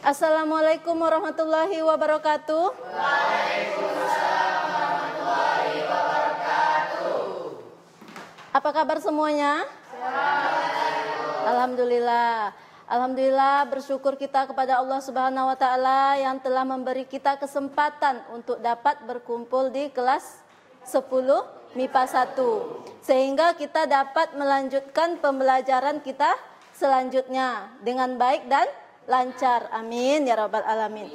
Assalamualaikum warahmatullahi wabarakatuh. Waalaikumsalam warahmatullahi wabarakatuh. Apa kabar semuanya? Alhamdulillah. Alhamdulillah, bersyukur kita kepada Allah Subhanahu wa taala yang telah memberi kita kesempatan untuk dapat berkumpul di kelas 10 MIPA 1 sehingga kita dapat melanjutkan pembelajaran kita selanjutnya dengan baik dan lancar. Amin ya rabbal alamin.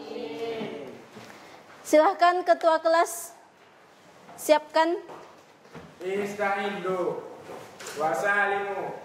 Silahkan ketua kelas siapkan. Istaizu wasalimu.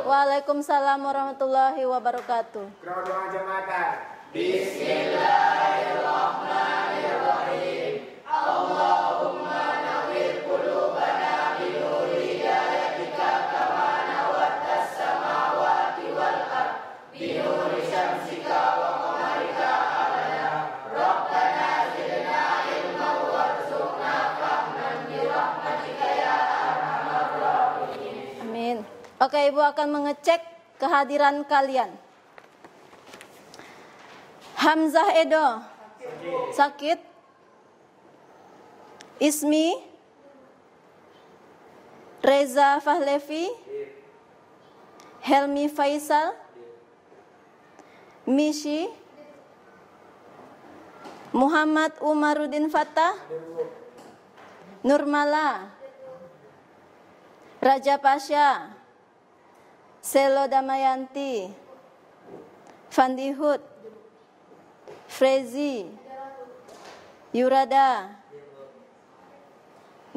Waalaikumsalam warahmatullahi wabarakatuh. Doa jamaatan. Bismillahirrahmanirrahim. Allahumma nawwir qulubana bi nuri hidayatika kama nawwartas samawati wal ard bi nuri syamsika wa qamarika abada. Rabbana zidna ilman warzuqna fahman bi rahmatika ya arhamar rahimin. Amin. Oke, Ibu akan mengecek kehadiran kalian. Hamzah Edo sakit. Ismi Reza Fahlevi, Helmi Faisal, Mishi, Muhammad Umaruddin Fatah, Nurmala, Raja Pasha, Selo Damayanti, Fandihud, Frezi, Yurada,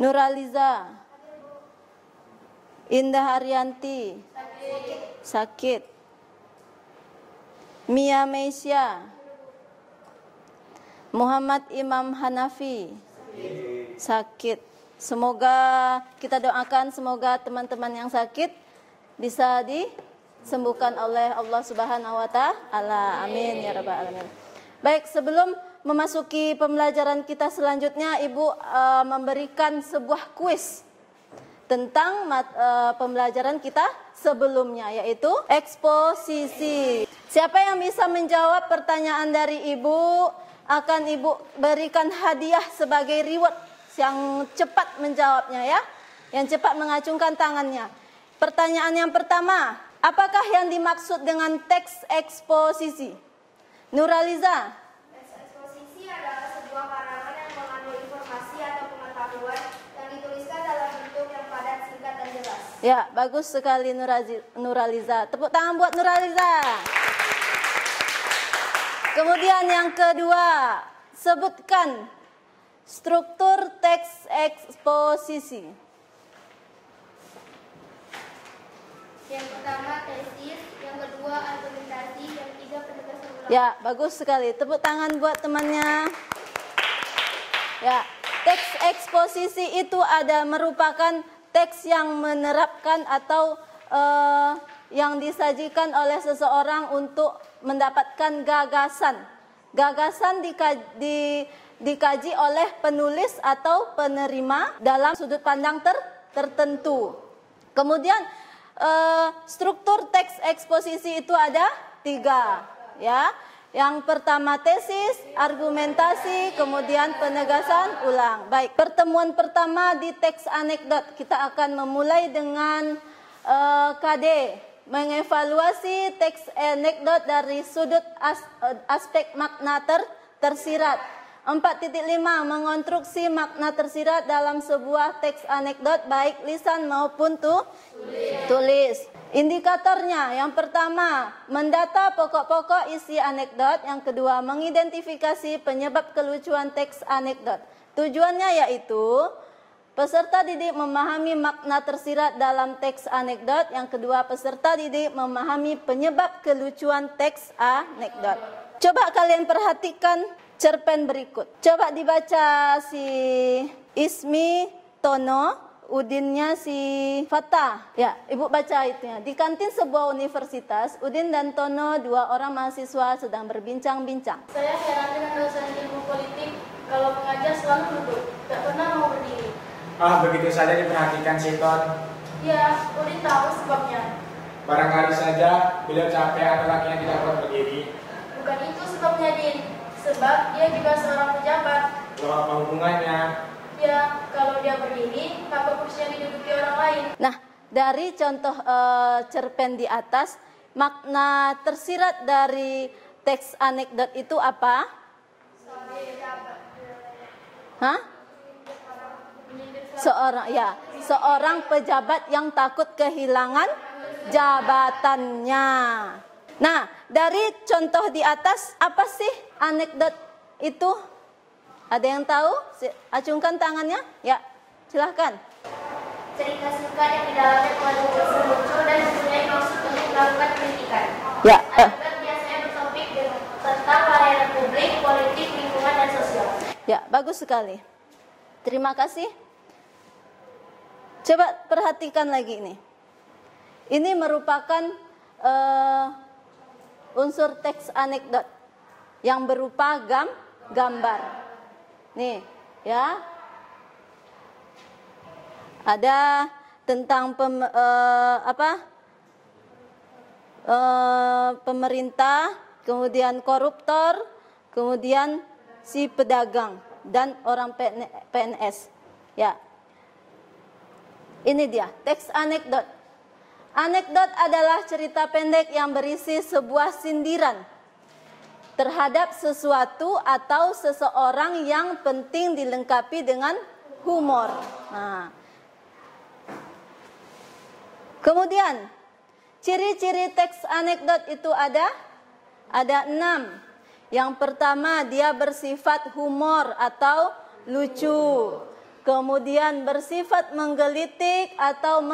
Nuraliza, Indah Arianti, sakit. Mia Meisya, Muhammad Imam Hanafi, sakit. Semoga kita doakan semoga teman-teman yang sakit bisa disembuhkan oleh Allah Subhanahu wa taala. Amin ya rabbal alamin. Baik, sebelum memasuki pembelajaran kita selanjutnya, Ibu memberikan sebuah kuis tentang pembelajaran kita sebelumnya, yaitu eksposisi. Siapa yang bisa menjawab pertanyaan dari Ibu akan Ibu berikan hadiah sebagai reward yang cepat menjawabnya ya, yang cepat mengacungkan tangannya. Pertanyaan yang pertama, apakah yang dimaksud dengan teks eksposisi? Nuraliza. Teks eksposisi adalah sebuah karangan yang mengandung informasi atau pengetahuan yang dituliskan dalam bentuk yang padat, singkat, dan jelas. Ya, bagus sekali Nuraliza. Tepuk tangan buat Nuraliza. Kemudian yang kedua, sebutkan struktur teks eksposisi. Yang pertama tesis, yang kedua argumentasi, yang ketiga penegasan ulang. Ya, bagus sekali. Tepuk tangan buat temannya. Ya, teks eksposisi itu merupakan teks yang menerapkan atau yang disajikan oleh seseorang untuk mendapatkan gagasan. Gagasan dikaji oleh penulis atau penerima dalam sudut pandang tertentu. Kemudian struktur teks eksposisi itu ada 3, ya. Yang pertama tesis, argumentasi, kemudian penegasan ulang. Baik, pertemuan pertama di teks anekdot kita akan memulai dengan KD mengevaluasi teks anekdot dari sudut aspek makna tersirat. 4.5 mengonstruksi makna tersirat dalam sebuah teks anekdot baik lisan maupun tulis. Indikatornya, yang pertama, mendata pokok-pokok isi anekdot. Yang kedua, mengidentifikasi penyebab kelucuan teks anekdot. Tujuannya yaitu peserta didik memahami makna tersirat dalam teks anekdot. Yang kedua, peserta didik memahami penyebab kelucuan teks anekdot. Coba kalian perhatikan cerpen berikut. Coba dibaca si Ismi, Tono, Udinnya si Fatah. Ya, Ibu baca itunya. Di kantin sebuah universitas, Udin dan Tono, 2 orang mahasiswa sedang berbincang-bincang. Saya heran dengan dosen ilmu politik, kalau mengajar selalu duduk, tak pernah mau berdiri. Oh, begitu saja diperhatikan, Siton. Ya, Udin tahu sebabnya. Barangkali saja beliau capek atau kakinya tidak kuat berdiri. Bukan itu sebabnya, Din. Sebab dia juga seorang pejabat. Loh, apa hubungannya? Ya, kalau dia berdiri, maka kursinya diduduki orang lain. Nah, dari contoh cerpen di atas, makna tersirat dari teks anekdot itu apa? Hah? Seorang pejabat yang takut kehilangan jabatannya. Nah, dari contoh di atas, apa sih anekdot itu? Ada yang tahu? Acungkan tangannya. Ya, silahkan. Cerita singkat yang di dalamnya mengandung unsur lucu dan mempunyai maksud untuk melakukan kritikan. Ya. Anekdot biasanya bertopik tentang layanan publik, politik, lingkungan, dan sosial. Ya, bagus sekali. Terima kasih. Coba perhatikan lagi ini. Ini merupakan unsur teks anekdot yang berupa gambar. Nih, ya. Ada tentang pemerintah, kemudian koruptor, kemudian si pedagang dan orang PNS. Ya. Ini dia, teks anekdot. Anekdot adalah cerita pendek yang berisi sebuah sindiran terhadap sesuatu atau seseorang yang penting dilengkapi dengan humor. Nah. Kemudian, ciri-ciri teks anekdot itu ada 6. Yang pertama, dia bersifat humor atau lucu. Kemudian bersifat menggelitik atau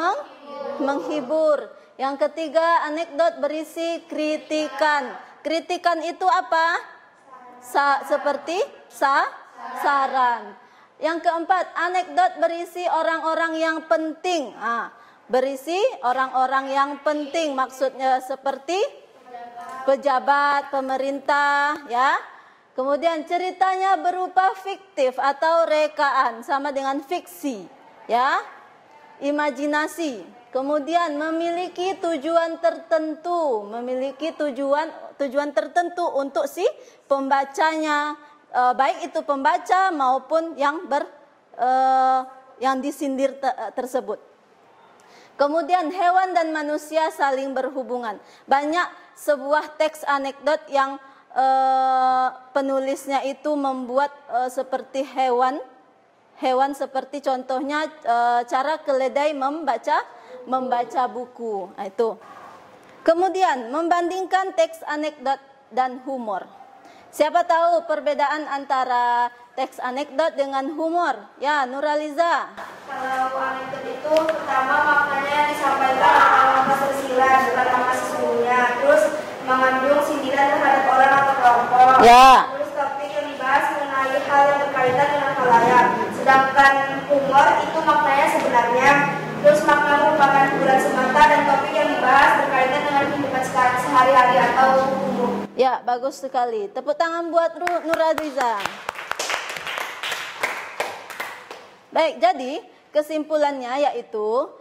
menghibur. Yang ketiga, anekdot berisi kritikan. Kritikan itu apa? Seperti saran. Yang keempat, anekdot berisi orang-orang yang penting. Berisi orang-orang yang penting, maksudnya seperti pejabat, pemerintah, ya. Kemudian ceritanya berupa fiktif atau rekaan, sama dengan fiksi, ya. Imajinasi. Kemudian memiliki tujuan tertentu, tujuan tertentu untuk si pembacanya, baik itu pembaca maupun yang disindir tersebut. Kemudian hewan dan manusia saling berhubungan. Banyak sebuah teks anekdot yang penulisnya itu membuat seperti hewan seperti contohnya cara keledai membaca buku. Nah, itu. Kemudian membandingkan teks anekdot dan humor. Siapa tahu perbedaan antara teks anekdot dengan humor? Ya, Nuraliza. Kalau anekdot itu pertama maknanya disampaikan dalam tersirat bukan makna sesungguhnya. Terus mengandung sindiran terhadap orang atau kelompok. Ya. Terus topik yang dibahas mengenai hal yang berkaitan dengan khalayak. Sedangkan humor itu maknanya sebenarnya. Terus makna merupakan hiburan semata dan topik yang dibahas berkaitan dengan kehidupan sehari-hari atau umum. Ya, bagus sekali. Tepuk tangan buat Nuraliza. Baik, jadi kesimpulannya yaitu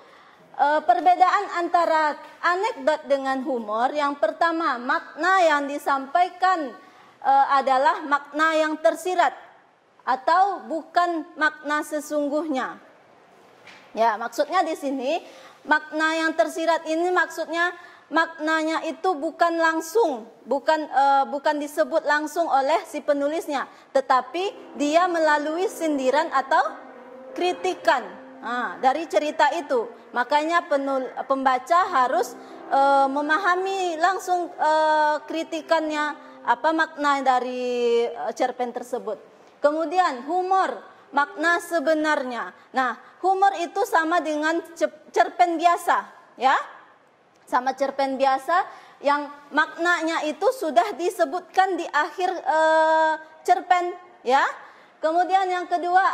perbedaan antara anekdot dengan humor. Yang pertama, makna yang disampaikan adalah makna yang tersirat atau bukan makna sesungguhnya. Ya, maksudnya di sini makna yang tersirat ini maksudnya maknanya itu bukan langsung, bukan disebut langsung oleh si penulisnya, tetapi dia melalui sindiran atau kritikan dari cerita itu. Makanya pembaca harus memahami langsung kritikannya, apa makna dari cerpen tersebut. Kemudian humor, makna sebenarnya. Nah, humor itu sama dengan cerpen biasa, ya. Sama cerpen biasa yang maknanya itu sudah disebutkan di akhir cerpen, ya. Kemudian yang kedua,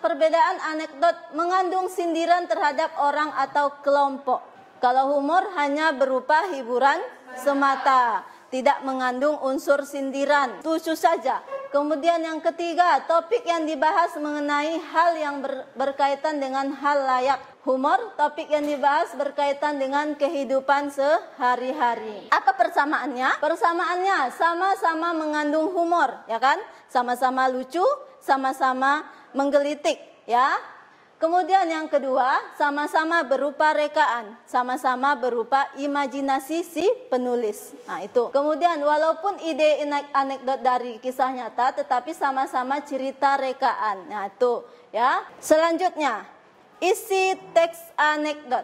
perbedaan anekdot mengandung sindiran terhadap orang atau kelompok. Kalau humor hanya berupa hiburan semata, tidak mengandung unsur sindiran, lucu saja. Kemudian yang ketiga, topik yang dibahas mengenai hal yang berkaitan dengan hal layak. Humor, topik yang dibahas berkaitan dengan kehidupan sehari-hari. Apa persamaannya? Persamaannya sama-sama mengandung humor, ya kan? Sama-sama lucu, sama-sama menggelitik, ya. Kemudian yang kedua, sama-sama berupa rekaan, sama-sama berupa imajinasi si penulis. Nah, itu. Kemudian walaupun ide anekdot dari kisah nyata, tetapi sama-sama cerita rekaan. Nah, itu, ya. Selanjutnya, isi teks anekdot.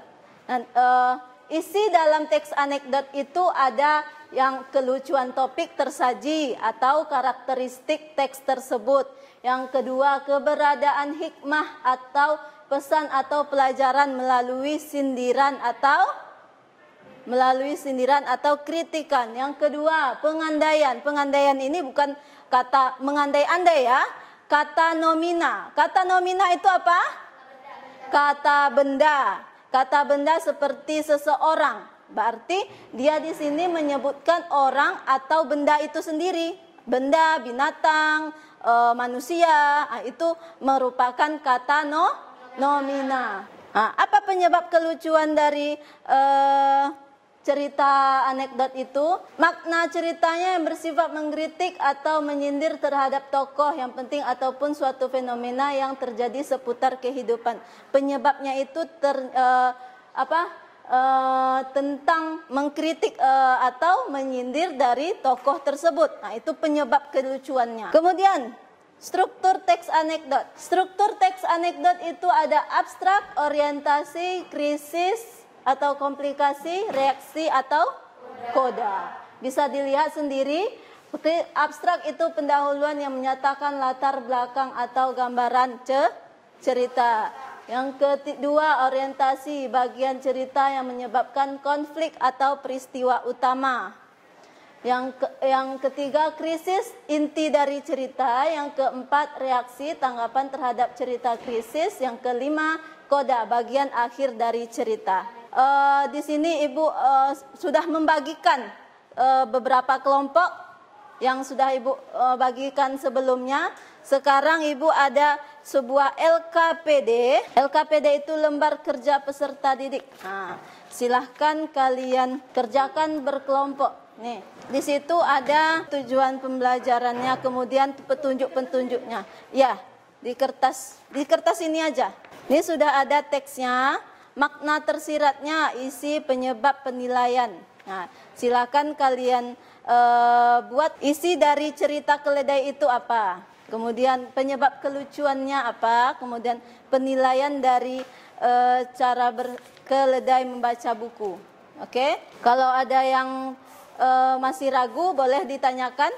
Isi dalam teks anekdot itu ada yang kelucuan topik tersaji atau karakteristik teks tersebut. Yang kedua, keberadaan hikmah atau pesan atau pelajaran melalui sindiran atau kritikan. Yang kedua, pengandaian. Pengandaian ini bukan kata mengandai-andai, ya. Kata nomina. Kata nomina itu apa? Kata benda. Kata benda seperti seseorang. Berarti dia di sini menyebutkan orang atau benda itu sendiri. Benda, binatang, manusia, itu merupakan kata nomina. Apa penyebab kelucuan dari cerita anekdot itu? Makna ceritanya yang bersifat mengkritik atau menyindir terhadap tokoh yang penting ataupun suatu fenomena yang terjadi seputar kehidupan. Penyebabnya itu tentang mengkritik atau menyindir dari tokoh tersebut. Nah, itu penyebab kelucuannya. Kemudian, struktur teks anekdot. Struktur teks anekdot itu ada abstrak, orientasi, krisis atau komplikasi, reaksi atau koda. Bisa dilihat sendiri. Abstrak itu pendahuluan yang menyatakan latar belakang atau gambaran cerita. Yang kedua, orientasi, bagian cerita yang menyebabkan konflik atau peristiwa utama. Yang ketiga, krisis, inti dari cerita. Yang keempat, reaksi, tanggapan terhadap cerita krisis. Yang kelima, koda, bagian akhir dari cerita. Di sini Ibu sudah membagikan beberapa kelompok yang sudah Ibu bagikan sebelumnya. Sekarang Ibu ada sebuah LKPD. LKPD itu lembar kerja peserta didik. Nah, silahkan kalian kerjakan berkelompok. Nih, di situ ada tujuan pembelajarannya, kemudian petunjuk-petunjuknya. Ya, di kertas ini aja. Ini sudah ada teksnya, makna tersiratnya, isi, penyebab, penilaian. Nah, silakan kalian buat isi dari cerita keledai itu apa. Kemudian penyebab kelucuannya apa, kemudian penilaian dari cara keledai membaca buku. Oke? Kalau ada yang masih ragu, boleh ditanyakan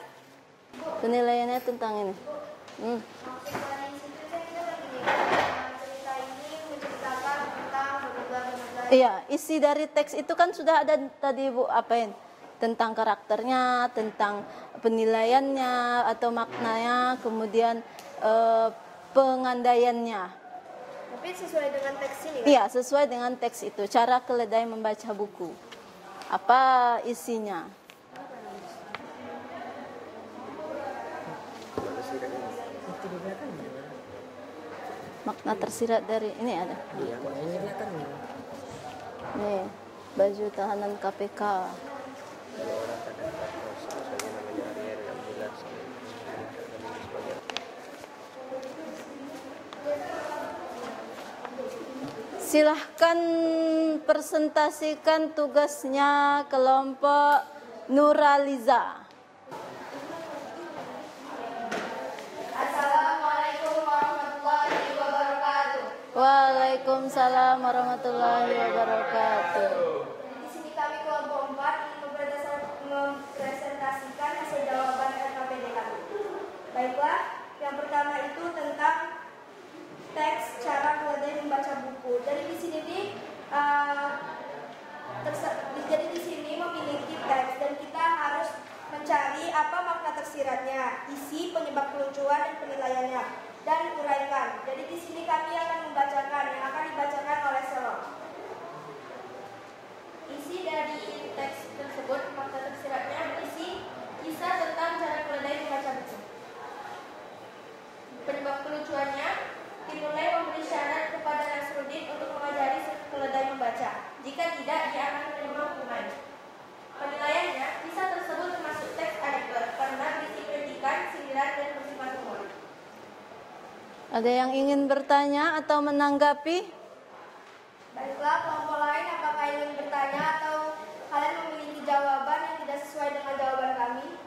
penilaiannya tentang ini. Iya, isi dari teks itu kan sudah ada tadi Bu apain? Tentang karakternya, tentang penilaiannya atau maknanya, kemudian pengandaiannya. Tapi sesuai dengan teks ini kan? Iya, sesuai dengan teks itu. Cara keledai membaca buku. Apa isinya? Makna tersirat dari ini ada. Nih, baju tahanan KPK. Silahkan presentasikan tugasnya kelompok Nuraliza. Assalamualaikum warahmatullahi wabarakatuh. Waalaikumsalam warahmatullahi wabarakatuh. Di sini kami kelompok 4 mempresentasikan hasil jawaban LKPD kami. Baiklah, yang pertama itu tentang teks cara keledai membaca buku. Jadi di sini jadi di sini memiliki teks dan kita harus mencari apa makna tersiratnya, isi, penyebab kelucuan dan penilaiannya, dan uraikan. Jadi di sini kami akan membacakan yang akan dibacakan oleh Selon. Isi dari teks tersebut, makna tersiratnya, isi kisah tentang cara keledai membaca buku. Penyebab kelucuannya, dimulai memberi syarat kepada Nasruddin untuk mengajari Ada yang ingin bertanya atau menanggapi? Baiklah, kelompok lain apakah ingin bertanya atau kalian memiliki jawaban yang tidak sesuai dengan jawaban kami?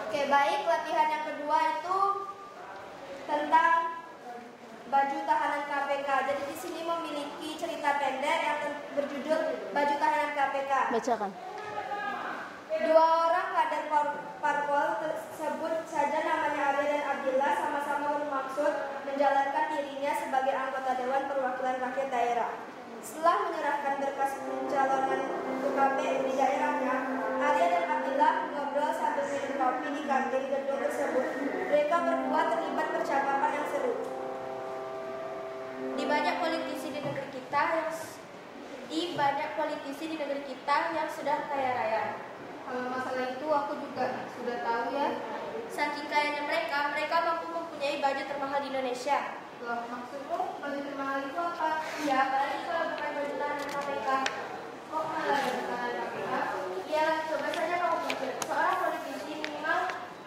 Oke, baik. Latihan yang kedua itu tentang baju tahanan KPK. Jadi di sini memiliki cerita pendek yang berjudul Baju Tahanan KPK. Bacakan. Dua orang kader parpol tersebut saja namanya Arya dan Abdillah sama-sama bermaksud menjalankan dirinya sebagai anggota Dewan Perwakilan Rakyat Daerah. Setelah menyerahkan berkas pencalonan ke KPU di daerahnya, Arya dan Abdillah ngobrol sambil minum kopi di kantin gedung tersebut. Mereka berdua terlibat percakapan yang seru. Di banyak politisi di negeri kita yang sudah kaya raya. Kalau masalah itu aku juga sudah tahu ya. Saking kayanya mereka mampu mempunyai baju termahal di Indonesia. Loh, maksudmu baju termahal itu apa? Ya, apalagi kalau bukan baju tahanan KPK. Kok malah baju tahanan KPK? Ya, coba saja kamu pikir. Seorang politisi minimal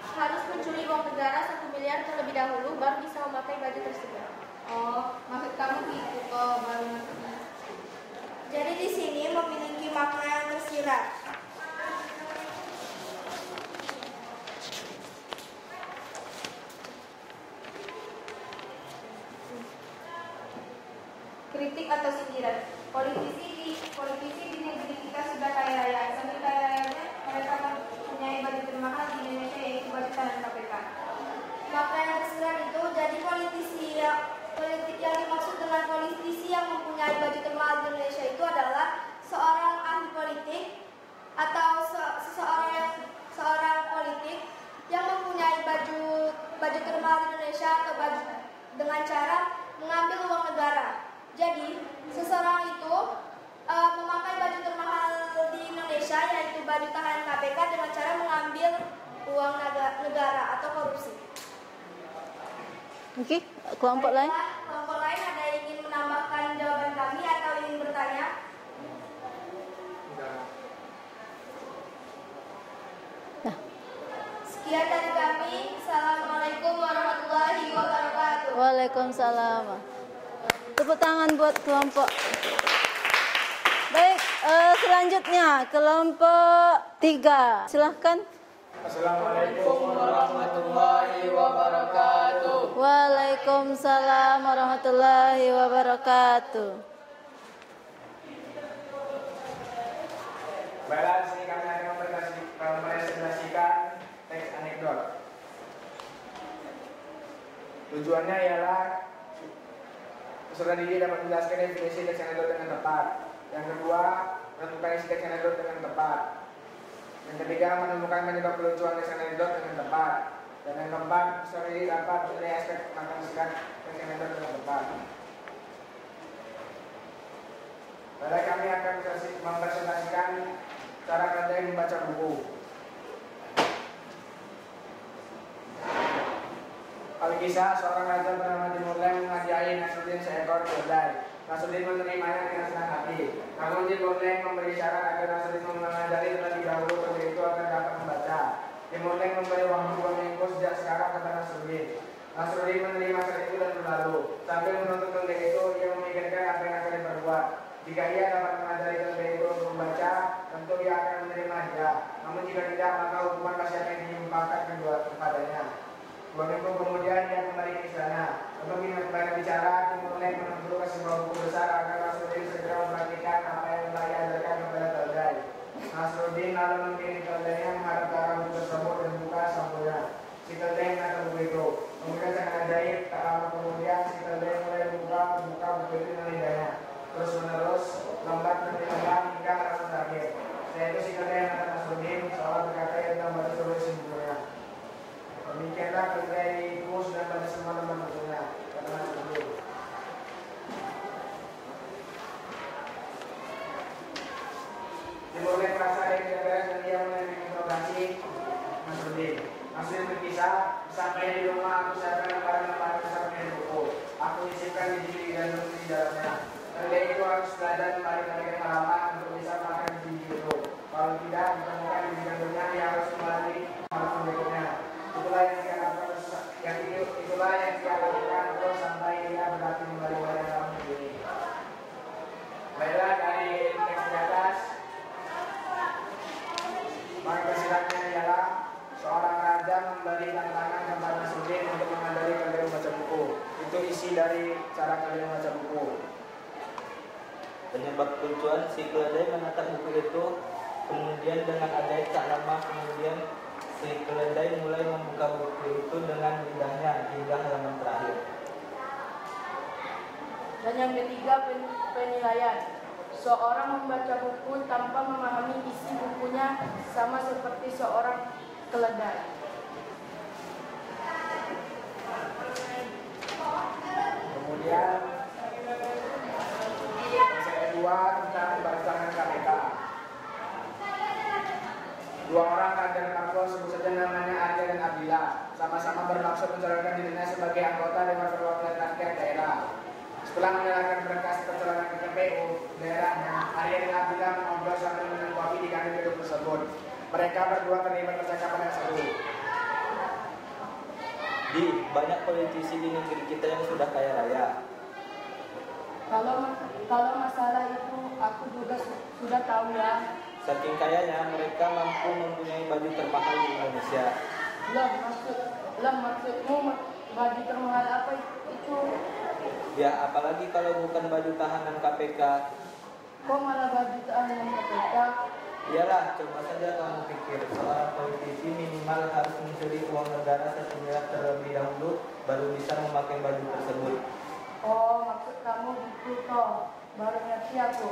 harus mencuri uang negara 1 miliar terlebih dahulu baru bisa memakai baju tersebut. Oh, maksud kamu gitu kok baru ngerti. Jadi di sini memiliki makna yang tersirat. Kritik atau sindiran. Politisi di negeri kita sudah kaya raya. Sambil kaya rayanya mereka mempunyai baju termahal di Indonesia yaitu baju tahanan KPK. Makna yang tersirat itu jadi politik yang dimaksud dengan politisi yang mempunyai baju termahal di Indonesia itu adalah seorang ahli politik atau seorang politik yang mempunyai baju termahal di Indonesia atau baju dengan cara mengambil uang negara. Jadi, seseorang itu memakai baju termahal di Indonesia yaitu baju tahanan KPK dengan cara mengambil uang negara atau korupsi. Oke, kelompok lain? Kelompok lain ada yang ingin menambahkan jawaban kami atau ingin bertanya? Nah. Sekian dari kami. Assalamualaikum warahmatullahi wabarakatuh. Waalaikumsalam. Tepuk tangan buat kelompok. Baik, selanjutnya kelompok 3. Silahkan. Assalamualaikum warahmatullahi wabarakatuh. Waalaikumsalam warahmatullahi wabarakatuh. Baiklah, di sini kami akan mempresentasikan teks anekdot. Tujuannya ialah peserta didik dapat menjelaskan definisi teks anekdot dengan tepat. Yang kedua, menentukan isi teks anekdot dengan tepat. Yang ketiga, menemukan penyebab kelucuan teks anekdot dengan tepat. Dan yang keempat, peserta didik dapat menilai aspek menghasilkan teks anekdot dengan tepat. Baiklah, kami akan mempresentasikan cara kerja membaca buku. Kali kisah, seorang raja bernama Timur Leng menghadiahi Nasruddin seekor keledai. Nasruddin menerimanya dengan senang hati. Namun Timur Leng memberi syarat agar Nasruddin mengajari terlebih dahulu keledai itu agar dapat membaca. Timur Leng memberi uang minggu sejak sekarang kepada Nasruddin. Nasruddin menerima syarat itu dan berlalu. Sambil menuntut keledai itu, ia memikirkan apa yang akan diperbuat. Jika ia dapat mengajari keledai itu untuk membaca, tentu ia akan menerima hadiah. Namun jika tidak, maka hukuman pasti akan ditimpakan kepadanya. 2 minggu kemudian ia kembali ke istana. Untuk banyak bicara, Timur Leng menentukan sebuah buku besar agar Nasruddin segera memperhatikan apa yang telah diajarkan kepada keledai. Nasruddin lalu mengirim keledainya menghadap ke arah buku tersebut dan buka sampulnya. Si keledai menatap buku itu. Kemudian sangat ajaib, tak lama kemudian si keledai mulai membuka buku itu dengan lidahnya. Terus menerus, lambat demi lambat hingga langsung terakhir. Setelah itu si keledai menatap Nasruddin seolah berkata ia telah membaca seluruh sempurna. Demikianlah keledaiku sudah pada semua teman-temannya, kata Nasruddin. Timur Leng merasa ada yang tidak beres dan dia mulai menginterogasi Nasruddin. Nasruddin berkisah, sampai di rumah aku siapkan lembaran-lembaran besar dengan buku. Aku isipkan di biji dan menulis di dalamnya. Keledai itu harus belajar kembali-kembali halaman untuk bisa makan di biji itu. Kalau tidak ditemukan di biji gandumnya, dia harus kembali halaman berikutnya. Itulah yang dia lakukan terus sampai dari cara kalian membaca buku. Penyebab kelucuan si keledai menatap buku itu, kemudian dengan ajaib tak lama kemudian si keledai mulai membuka buku itu dengan lidahnya hingga halaman terakhir. Dan yang ketiga, penilaian. Seorang membaca buku tanpa memahami isi bukunya sama seperti seorang keledai. Kemudian yang kedua tentang barisan KPK. Dua orang kader parpol, sebut saja namanya Arya dan Abdillah, sama-sama bermaksud mencalonkan dirinya sebagai anggota Dewan Perwakilan Rakyat Daerah. Setelah menyerahkan berkas pencalonan ke KPU daerahnya, Arya dan Abdillah mengobrol sambil minum kopi di kantin gedung tersebut. Mereka berdua terlibat percakapan yang seru. Di banyak politisi di negeri kita yang sudah kaya raya. Kalau masalah itu aku juga sudah tahu ya. Saking kayanya mereka mampu mempunyai baju termahal di Indonesia. Maksudmu baju termahal apa itu? Ya apalagi kalau bukan baju tahanan KPK. Kok malah baju tahanan KPK? Iyalah, coba saja kamu pikir, seorang politisi minimal harus mencuri uang negara 1 miliar terlebih dahulu baru bisa memakai baju tersebut. Oh, maksud kamu gitu toh. Baru ngerti aku.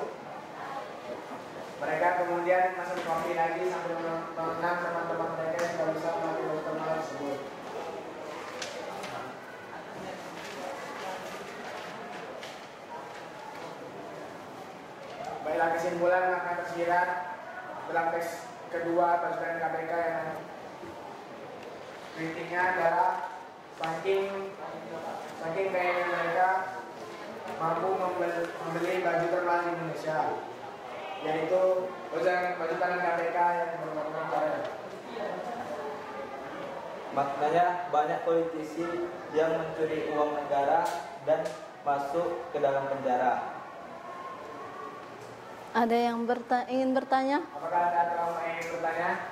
Mereka kemudian masuk kopi lagi sambil mengenang teman-teman mereka yang tidak bisa memakai baju termahal tersebut. Baiklah, kesimpulan makna tersirat dalam teks kedua pasukan KPK yang kritiknya adalah saking kayaknya mereka mampu membeli baju termahal di Indonesia, yaitu baju tangan KPK yang berwarna oranye. Maknanya banyak politisi yang mencuri uang negara dan masuk ke dalam penjara. Ada yang ingin bertanya? Apakah ada yang ingin bertanya?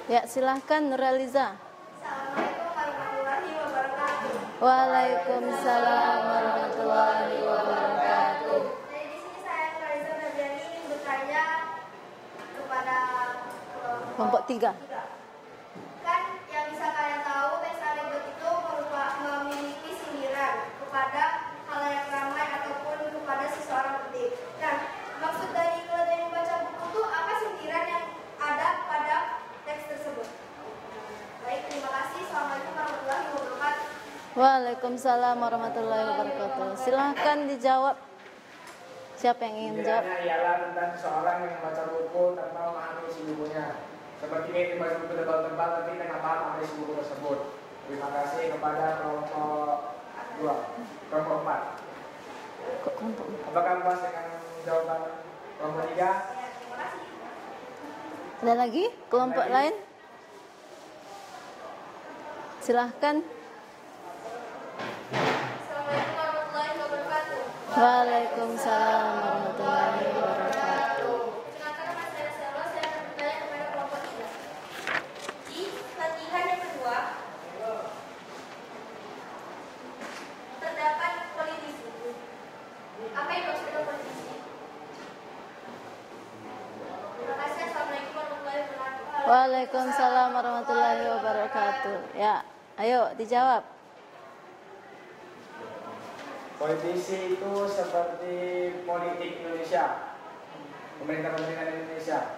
Ya, silahkan Nuraliza. Assalamualaikum warahmatullahi wabarakatuh. Waalaikumsalam warahmatullahi wabarakatuh. Jadi di sini saya Nuraliza Nabiani ingin bertanya kepada Kelompok 3. Kan yang bisa kalian tahu teks anekdot itu memiliki sindiran kepada khalayak ramai ataupun kepada seseorang penting. Nah, maksud dari keledai membaca buku itu apa sindiran yang ada pada teks tersebut? Baik, terima kasih. Assalamualaikum warahmatullahi wabarakatuh. Waalaikumsalam warahmatullahi wabarakatuh. Silahkan dijawab. Siapa yang ingin menjawab? Sindirannya ialah tentang seseorang yang membaca buku tanpa memahami isi bukunya. Seperti ini membaca buku tebal-tebal tapi tidak paham apa isi buku tersebut. Terima kasih kepada kelompok 2, kelompok 4. Kok kelompok 4? Apakah puas dengan jawaban kelompok 3? Ya, terima kasih. Ada lagi kelompok lain? Silahkan. Assalamualaikum warahmatullahi wabarakatuh. Waalaikumsalam warahmatullahi wabarakatuh. Dengan nama saya Selwa, saya akan bertanya kepada kelompok 3. Di latihan yang kedua, terdapat politisi. Apa yang maksudnya politisi? Terima kasih. Assalamualaikum warahmatullahi wabarakatuh. Waalaikumsalam warahmatullahi wabarakatuh. Ya, ayo dijawab. Politisi itu seperti politik Indonesia, pemerintah Indonesia.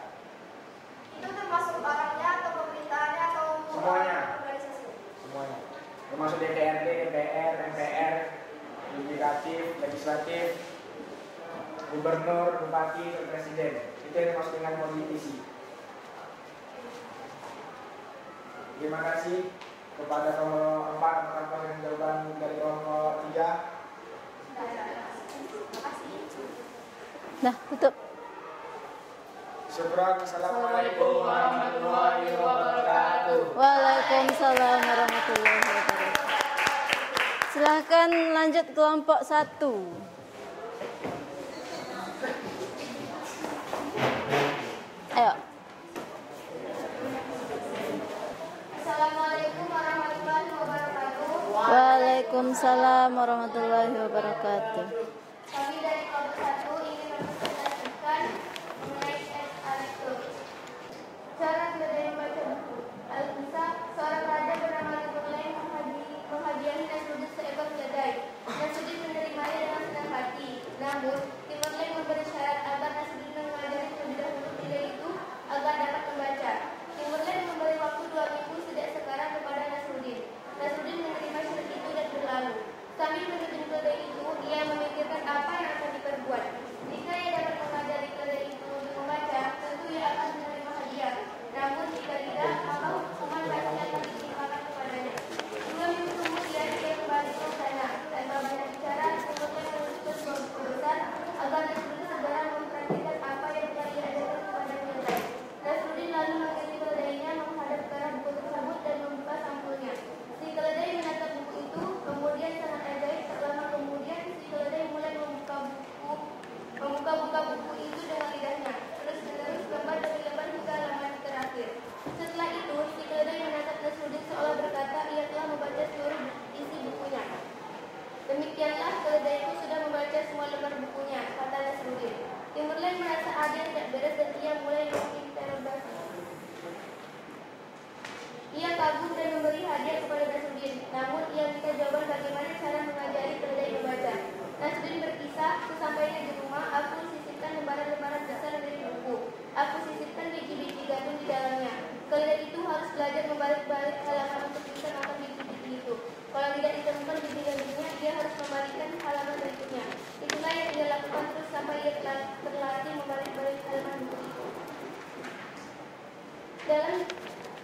Itu termasuk orangnya atau pemerintahannya atau Semuanya. organisasi? Semuanya, termasuk DPRD, DPR, MPR, yudikatif, legislatif, gubernur, bupati, dan presiden. Itu yang dimaksud dengan politisi. Terima kasih kepada kelompok 4 mendapatkan jawaban dari kelompok 3. Terima kasih. Nah, tutup. Syukran. Assalamualaikum warahmatullahi wabarakatuh. Waalaikumsalam warahmatullahi wabarakatuh. Silahkan lanjut kelompok 1. Ayo. Assalamualaikum warahmatullahi wabarakatuh. Waalaikumsalam Waalaikumsalam warahmatullahi wabarakatuh. Kami dari kelompok 1 ingin mempresentasikan mengenai teks anekdot. Cara keledai membaca buku. Al-Kisah, seorang raja bernama Timur-Leng menghadiahi Nasruddin seekor keledai. Nasruddin menerimanya dengan senang hati. Namun, Timur-Leng memberi syarat agar Nasruddin mengajari terlebih dahulu keledai itu agar dapat membaca. Timur-Leng memberi waktu 2 minggu sejak sekarang kepada Nasruddin. Nasruddin menerima syarat itu dan berlalu. Sambil menuntun keledai itu, ia memikirkan apa yang akan diperbuat. Jika ia dapat mengajari keledai itu untuk membaca, tentu ia akan menerima hadiah. Namun jika tidak, maka hukuman pasti akan ditimpakan kepadanya. 2 minggu kemudian ia kembali ke sana. Tanpa banyak bicara, Timur-Leng menuntut sebuah keputusan agar Nasruddin segera mempraktikkan apa yang telah diajarkan kepada keledai. Nasruddin lalu mengirim keledainya menghadap ke arah buku tersebut dan membuka sampulnya. Si keledai menatap buku itu, kemudian sangat ajaib. Tak lama kemudian si keledai mulai membuka buku itu dengan lidahnya, terus-menerus lembar demi lembar hingga halaman terakhir. Setelah itu, si keledai menatap Nasruddin seolah berkata ia telah membaca seluruh isi bukunya. Demikianlah keledaiku sudah membaca semua lembar bukunya, kata Nasruddin. Timur-Leng merasa ada yang tidak beres dan ia mulai menginterogasi. Ia kagum dan memberi hadiah kepada Nasruddin. Namun ia minta jawaban bagaimana cara mengajari keledai membaca. Nasruddin berkisah, sesampainya di rumah, aku sisipkan lembaran-lembaran besar dari buku. Aku sisipkan biji-biji gandum di dalamnya. Keledai itu harus belajar membalik-balik halaman untuk bisa makan biji-biji itu. Kalau tidak ditemukan biji gandumnya, dia harus membalikkan halaman berikutnya. Itulah yang ia lakukan terus sampai ia terlatih membalik-balik halaman buku itu. Dalam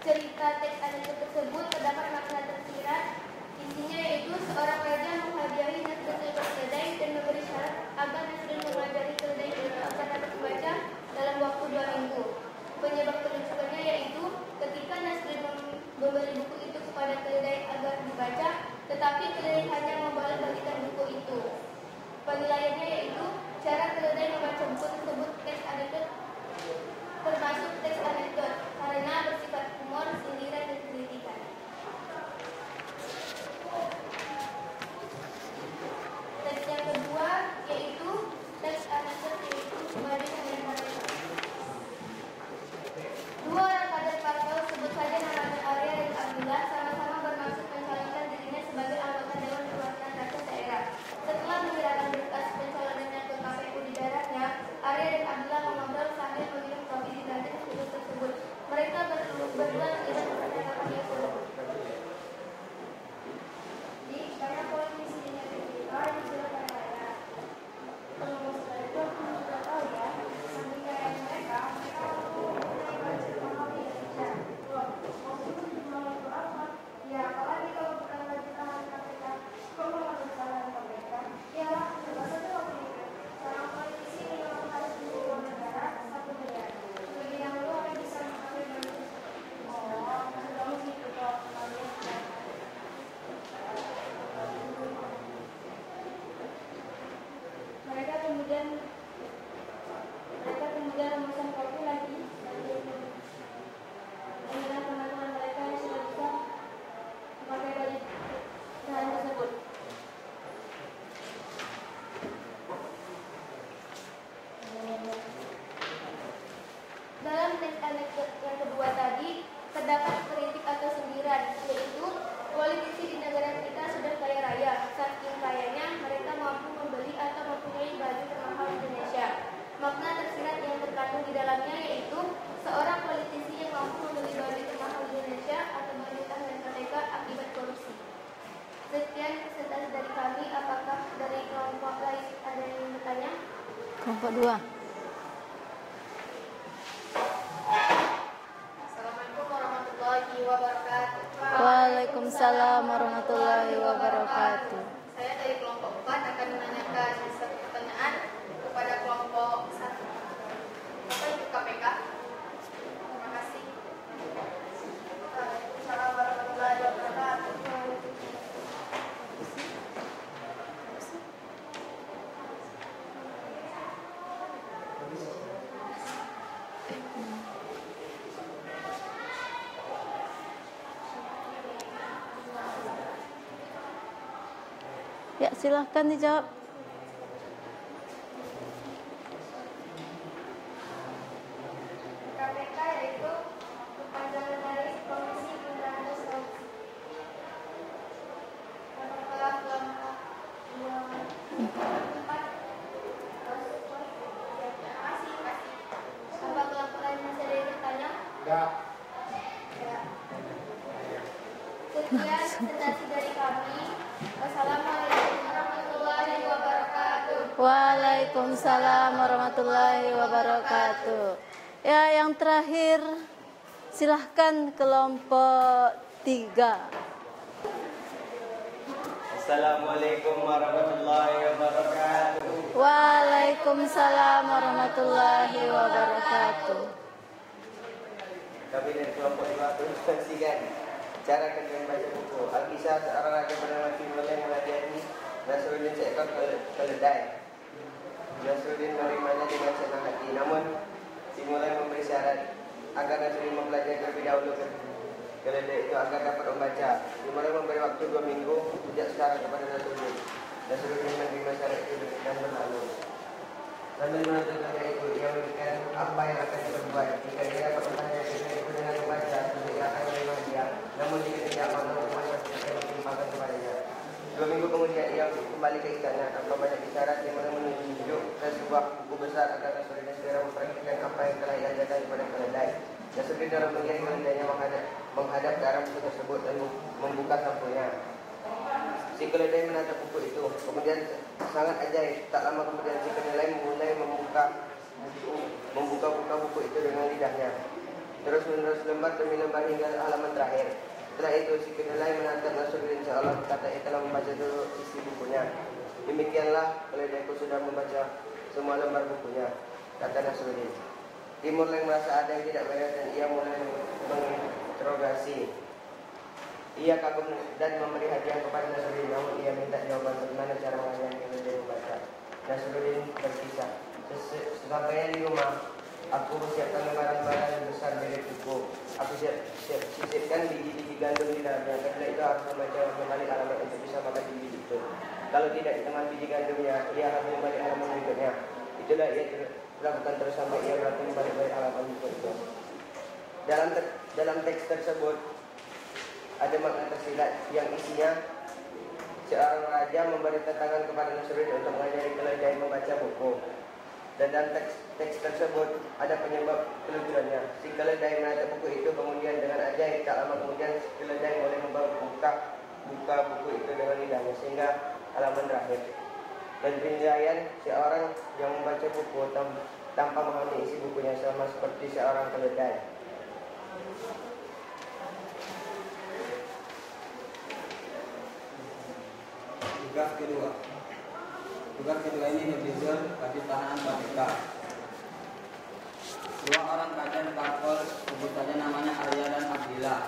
cerita teks anekdot tersebut terdapat makna tersirat. Isinya yaitu seorang raja menghadiahi Nasruddin seekor keledai dan memberi syarat agar Nasruddin mengajari keledai itu agar dapat membaca dalam waktu 2 minggu. Penyebab kelucuannya yaitu ketika Nasruddin memberi buku itu kepada keledai agar dibaca, tetapi keledai hanya membalikkan buku itu. Penilaiannya yaitu cara keledai membaca buku tersebut teks anekdot termasuk teks anekdot karena bersifat humor, sindiran, dan kritikan. Teks yang kedua yaitu teks anekdot yaitu Badai dan Mereka. 2 orang kader parpol, sebut saja namanya Arya dan Abdullah, sama-sama bermaksud mencalonkan dirinya sebagai anggota Dewan Perwakilan Rakyat Daerah. Setelah menyerahkan berkas pencalonannya ke KPU di daerahnya, Arya dan Abdullah mengobrol sambil meminum kopi di kantin khusus tersebut. Mereka berdua tidak mempertanyakan dia pun. Di banyak politisi di negara di seluruh daerah. Kalau itu aku sudah tahu ya, sambil kayak mereka mulai belajar memahami Indonesia. Maksudnya gimana itu apa? Ya, apalagi kalau bukan belajar tahan KPK, kok mau bersalah dengan mereka? Ya, bahasa itu aku mikir. Seorang politisi memang harus menjadi uang negara 1 miliar. Lebih dahulu akan bisa mengambil bantuan. Oh, kamu gitu kok. Mereka kemudian memesan kopi lagi dengan teman-teman mereka yang sudah bisa memakai baju bahan tersebut. Dalam teks anekdot yang kedua tadi terdapat kritik atau sindiran, yaitu politisi di negara kita sudah kaya raya. Saking kayanya mereka mampu membeli atau mempunyai baju termahal Indonesia. Makna tersirat yang terkandung di dalamnya yaitu seorang politisi yang mampu membeli baju termahal Indonesia atau baju tahanan KPK akibat korupsi. Sekian presentasi dari kami. Apakah dari kelompok lain ada yang ingin bertanya? Kelompok 2. Assalamualaikum warahmatullahi wabarakatuh. Waalaikumsalam warahmatullahi wabarakatuh. Saya dari kelompok 4 akan menanyakan satu pertanyaan kepada kelompok 1. Apa itu KPK? Terima kasih. Waalaikumsalam warahmatullahi wabarakatuh. Ya, silahkan dijawab. KPK yaitu kepanjangan dari Komisi Pemberantasan Korupsi. Apakah kelompok 4? Apa kelompok lain masih ada yang bertanya? Enggak. Ya. Sekian presentasi dari kami. Wassalamualaikum warahmatullahi wabarakatuh. Waalaikumsalam warahmatullahi wabarakatuh. Ya, yang terakhir silahkan kelompok 3. Assalamualaikum warahmatullahi wabarakatuh. Waalaikumsalam warahmatullahi wabarakatuh. Kami dari kelompok 2 menginstruksikan cara kerja membaca buku. Alkisah seorang raja bernama Timur yang melajari Nasruddin seekor keledai. Nasruddin menerimanya dengan senang hati. Namun Timur memberi syarat agar Nasruddin mempelajari terlebih dahulu keledai itu agar dapat membaca. Timur memberi waktu 2 minggu sejak sekarang kepada Nasruddin. Nasruddin menerima syarat itu dan berlalu. Sambil menentukan itu, ia memberikan apa yang akan diperbuat. Jika dia dapat membaca itu dengan membaca, ia akan menerima dia. Namun jika tidak, maka hukuman pasti akan ditimpakan kepadanya. 2 minggu kemudian ia kembali ke istana. Tanpa banyak isyarat, dia menunjuk ke sebuah buku besar agar Nasruddin segera mempraktikkan apa yang telah ia ajarkan kepada keledai. Nasruddin dalam mengiring keledainya menghadap ke arah buku tersebut dan membuka sampulnya. Si keledai menatap buku itu. Kemudian sangat ajaib. Tak lama kemudian si keledai mulai membuka buku itu dengan lidahnya. Terus menerus lembar demi lembar hingga halaman terakhir. Setelah itu si keledai menatap Nasruddin seolah kata ia telah membaca dulu isi bukunya. Demikianlah keledaiku sudah membaca semua lembar bukunya, kata Nasruddin. Timur Leng merasa ada yang tidak beres dan ia mulai menginterogasi. Ia kagum dan memberi hadiah kepada Nasruddin, namun ia minta jawaban bagaimana cara mengajari keledai membaca. Nasruddin berkisah, sesampainya di rumah, aku siapkan lembaran-lembaran besar dari buku. Aku sisipkan biji-biji gandum di dalamnya. Keledai itu harus membaca kembali halaman untuk bisa makan biji itu. Kalau tidak diteman biji gandumnya, ia harus kembali halaman berikutnya. Itulah ia lakukan terus sampai ia berarti kembali halaman buku itu. Dalam teks tersebut ada makna tersirat yang isinya seorang raja memberi tantangan kepada Nasruddin untuk mengajari keledai membaca buku. Dan dalam teks tersebut ada penyebab kelucuannya. Si keledai menatap buku itu, kemudian dengan ajaib tak lama kemudian si keledai boleh buka buku itu dengan lidahnya sehingga halaman terakhir. Dan penilaian seorang yang membaca buku tanpa memahami isi bukunya sama seperti seorang keledai. Tugas kedua ini berjudul bagi tahanan KPK. 2 orang kader parpol, sebut saja namanya Arya dan Abdillah,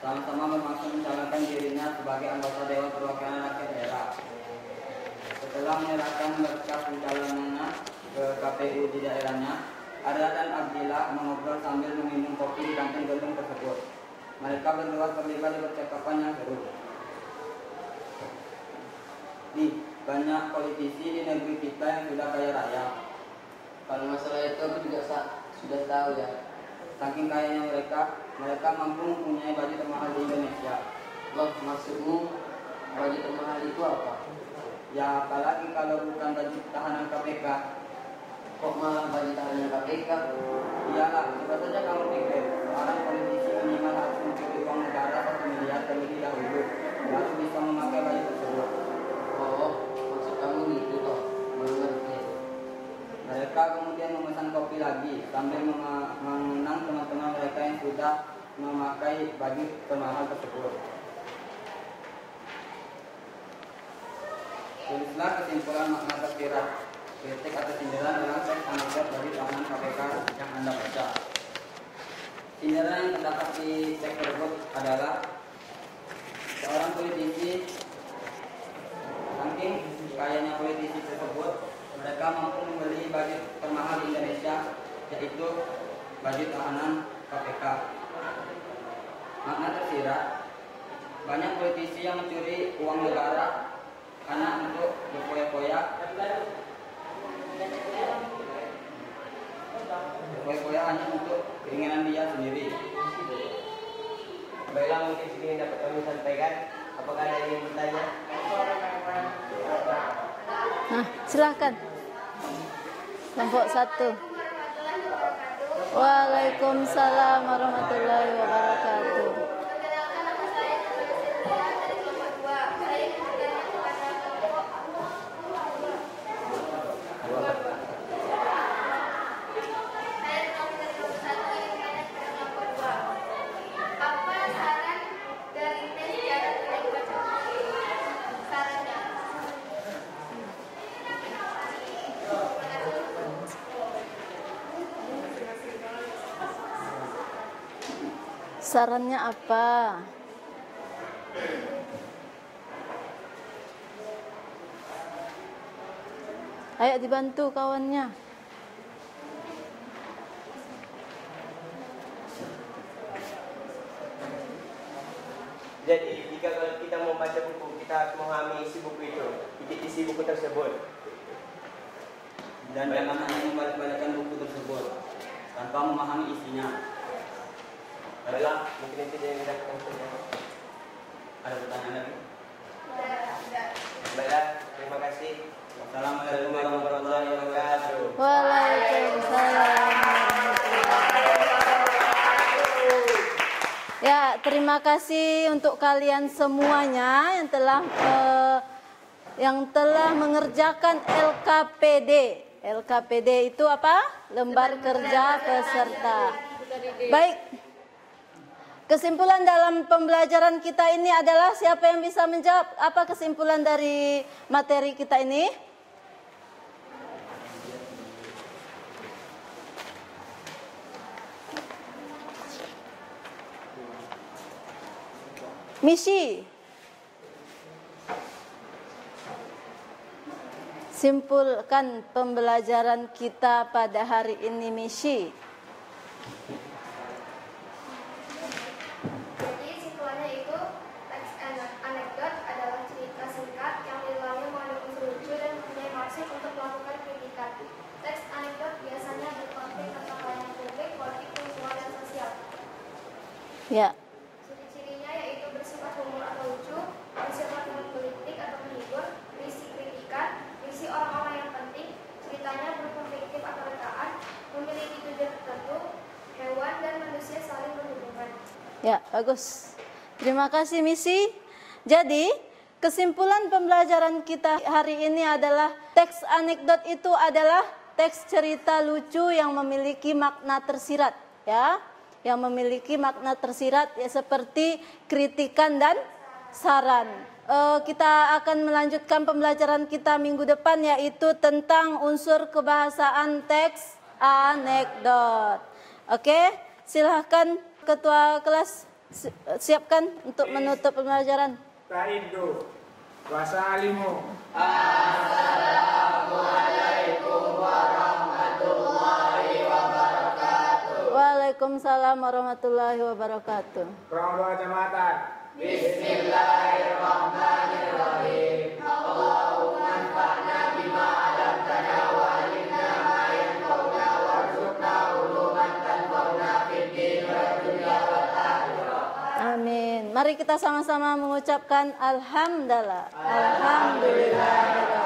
sama-sama memaksa mencalonkan dirinya sebagai anggota Dewan Perwakilan Rakyat Daerah. Setelah menyerahkan berkas pencalonannya ke KPU di daerahnya, Arya dan Abdillah mengobrol sambil meminum kopi di kantin gedung tersebut. Mereka berdua terlibat di percakapan yang seru. Banyak politisi di negeri kita yang sudah kaya raya. Kalau masalah itu aku juga sudah tahu ya. Saking kayanya mereka mampu mempunyai baju termahal di Indonesia. Loh, maksudmu baju termahal itu apa? Ya, apalagi kalau bukan baju tahanan KPK. Kok malah baju tahanan KPK? Iyalah, coba saja kamu pikir, seorang politisi minimal harus mencuri uang negara 1 miliar terlebih dahulu, baru bisa memakai baju tersebut. Oh, maksud kamu gitu toh, mengerti. Mereka kemudian memesan kopi lagi sambil mengenang teman-teman mereka yang sudah memakai baju termahal tersebut. Tulislah kesimpulan makna tersirat, kritik atau sindiran dalam teks anggota bagi tahanan KPK yang Anda baca. Sindiran yang terdapat di teks tersebut adalah seorang politisi. Saking kayanya politisi tersebut, mereka mampu membeli baju termahal di Indonesia, yaitu baju tahanan KPK. Makna tersirat, banyak politisi yang mencuri uang negara anak untuk berpoya-poya hanya untuk keinginan dia sendiri. Baiklah, mungkin segini dapat kami sampaikan. Apakah ada yang ingin bertanya? Nah, silakan. Kelompok 1. Waalaikumsalam warahmatullahi wabarakatuh. Perkenalkan, nama saya Nurul dari kelompok 2. Saya ingin bertanya kepada kelompok 2. Apa saran dari tes cara terbaik baca buku? Sarannya? Sarannya apa? Ayo dibantu kawannya. Jadi, jika kalau kita mau baca buku, kita harus memahami isi buku itu, isi buku tersebut. Dan jangan hanya membalik-balikkan buku tersebut tanpa memahami isinya. Baiklah, mungkin itu yang kita lakukan. Ada pertanyaan lagi? Baiklah, terima kasih. Assalamualaikum warahmatullahi wabarakatuh. Waalaikumsalam. Ya, terima kasih untuk kalian semuanya yang telah mengerjakan LKPD. LKPD itu apa? Lembar kerja peserta. Baik. Kesimpulan dalam pembelajaran kita ini adalah, siapa yang bisa menjawab apa kesimpulan dari materi kita ini? Misi. Simpulkan pembelajaran kita pada hari ini, Misi. Jadi simpulannya itu, teks anekdot adalah cerita singkat yang di dalamnya mengandung unsur lucu dan mempunyai maksud untuk melakukan kritikan. Teks anekdot biasanya berkonflik tentang pelayanan publik, politik, lingkungan, dan sosial. Ya. Ciri-cirinya yaitu bersifat humor atau lucu, bersifat politik atau menghibur, berisi kritikan, berisi orang-orang yang penting, ceritanya berperspektif atau rekaan, memiliki tujuan tertentu, hewan dan manusia saling berhubungan. Ya, bagus. Terima kasih, Misi. Jadi, kesimpulan pembelajaran kita hari ini adalah teks anekdot itu adalah teks cerita lucu yang memiliki makna tersirat, ya. Yang memiliki makna tersirat, ya, seperti kritikan dan saran. Kita akan melanjutkan pembelajaran kita minggu depan, yaitu tentang unsur kebahasaan teks anekdot. Oke, silahkan ketua kelas siapkan untuk menutup pembelajaran. Ta'idu. Wassalamu. Waalaikumsalam warahmatullahi wabarakatuh. Kurang doa jamaatan. Amin. Mari kita sama-sama mengucapkan alhamdulillah. Alhamdulillah.